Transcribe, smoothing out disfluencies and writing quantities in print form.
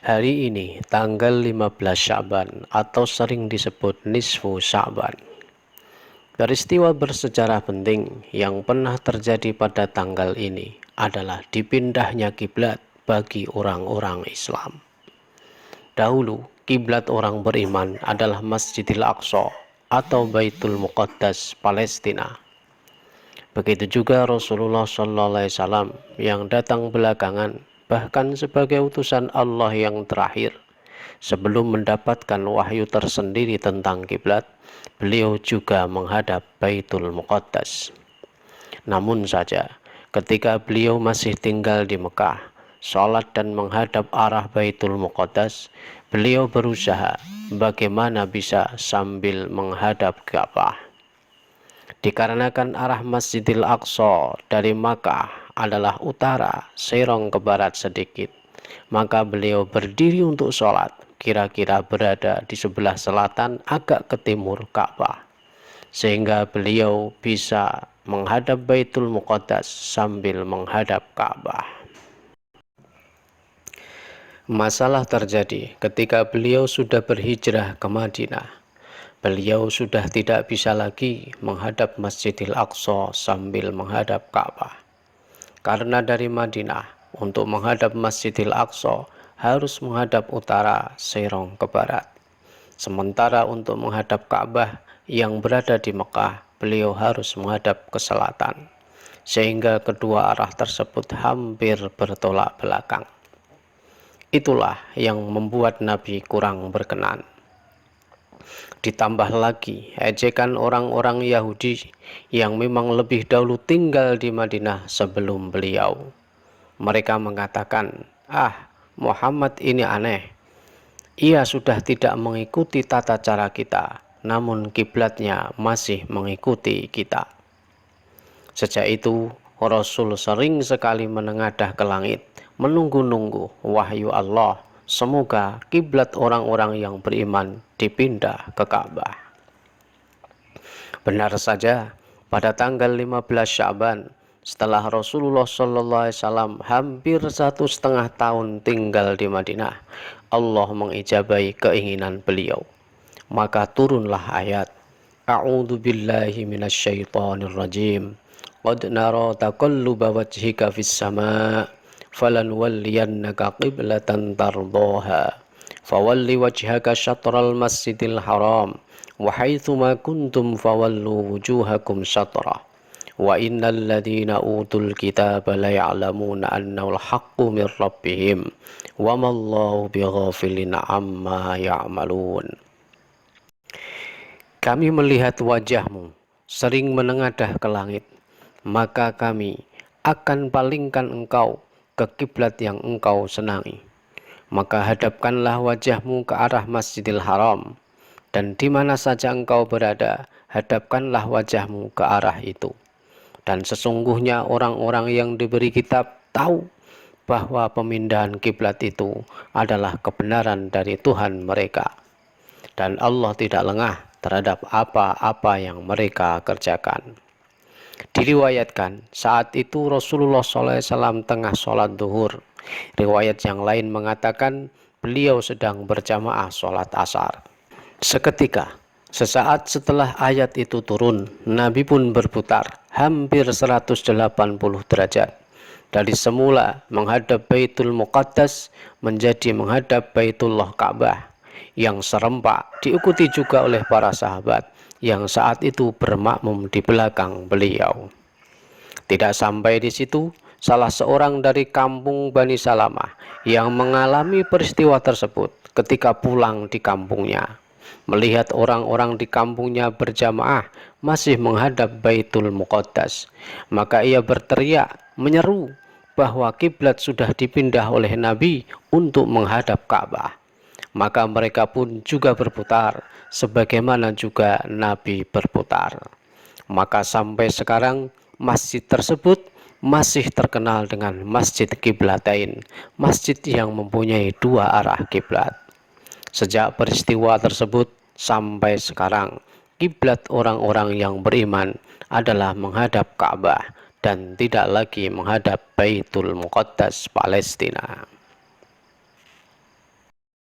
Hari ini tanggal 15 Sya'ban atau sering disebut nisfu Sya'ban. Peristiwa bersejarah penting yang pernah terjadi pada tanggal ini adalah dipindahnya kiblat bagi orang-orang Islam. Dahulu, kiblat orang beriman adalah Masjidil Aqsa atau Baitul Muqaddas Palestina. Begitu juga Rasulullah SAW yang datang belakangan, bahkan sebagai utusan Allah yang terakhir. Sebelum mendapatkan wahyu tersendiri tentang kiblat, beliau juga menghadap Baitul Muqaddas. Namun saja, ketika beliau masih tinggal di Mekah, sholat dan menghadap arah Baitul Muqaddas, beliau berusaha bagaimana bisa sambil menghadap Ka'bah. Dikarenakan arah Masjidil Aqsa dari Makkah adalah utara, serong ke barat sedikit, maka beliau berdiri untuk sholat, kira-kira berada di sebelah selatan agak ke timur Ka'bah, sehingga beliau bisa menghadap Baitul Muqaddas sambil menghadap Ka'bah. Masalah terjadi ketika beliau sudah berhijrah ke Madinah. Beliau sudah tidak bisa lagi menghadap Masjidil Aqsa sambil menghadap Ka'bah. Karena dari Madinah untuk menghadap Masjidil Aqsa harus menghadap utara, serong ke barat. Sementara untuk menghadap Ka'bah yang berada di Mekah, beliau harus menghadap ke selatan. Sehingga kedua arah tersebut hampir bertolak belakang. Itulah yang membuat Nabi kurang berkenan. Ditambah lagi ejekan orang-orang Yahudi yang memang lebih dahulu tinggal di Madinah sebelum beliau. Mereka mengatakan, Muhammad ini aneh. Ia sudah tidak mengikuti tata cara kita, namun kiblatnya masih mengikuti kita. Sejak itu, Rasul sering sekali menengadah ke langit, menunggu-nunggu wahyu Allah. Semoga kiblat orang-orang yang beriman dipindah ke Ka'bah. Benar saja, pada tanggal 15 Sya'ban, setelah Rasulullah SAW hampir 1,5 tahun tinggal di Madinah, Allah mengijabahi keinginan beliau. Maka turunlah ayat, A'udzu billahi minasyaitonir rajim. Qad nara taqalluba wajhika fis sama'. Falanwalliyannaka qiblatan tardaha fawalli wajhaka syatral masjidil haram wa haitsuma kuntum fawallu wujuhakum syatrah wa innal ladzina utul kitaba la ya'lamuna annahul haqqu mir rabbihim wa mallahu bighafilin amma ya'malun. Kami melihat wajahmu sering menengadah ke langit, maka kami akan palingkan engkau ke kiblat yang engkau senangi. Maka hadapkanlah wajahmu ke arah Masjidil Haram, dan di mana saja engkau berada, hadapkanlah wajahmu ke arah itu. Dan sesungguhnya orang-orang yang diberi kitab tahu bahwa pemindahan kiblat itu adalah kebenaran dari Tuhan mereka. Dan Allah tidak lengah terhadap apa-apa yang mereka kerjakan. Diriwayatkan saat itu Rasulullah SAW tengah sholat duhur. Riwayat yang lain mengatakan beliau sedang berjamaah sholat asar. Sesaat setelah ayat itu turun, Nabi pun berputar hampir 180 derajat. Dari semula menghadap Baitul Muqaddas menjadi menghadap Baitullah Ka'bah, yang serempak diikuti juga oleh para sahabat yang saat itu bermakmum di belakang beliau. Tidak sampai di situ, salah seorang dari kampung Bani Salamah yang mengalami peristiwa tersebut ketika pulang di kampungnya, melihat orang-orang di kampungnya berjamaah masih menghadap Baitul Muqaddas, maka ia berteriak menyeru bahwa kiblat sudah dipindah oleh Nabi untuk menghadap Ka'bah. Maka mereka pun juga berputar, sebagaimana juga Nabi berputar. Maka sampai sekarang masjid tersebut masih terkenal dengan Masjid Qiblatain, masjid yang mempunyai dua arah kiblat. Sejak peristiwa tersebut sampai sekarang, kiblat orang-orang yang beriman adalah menghadap Ka'bah dan tidak lagi menghadap Baitul Muqaddas Palestina.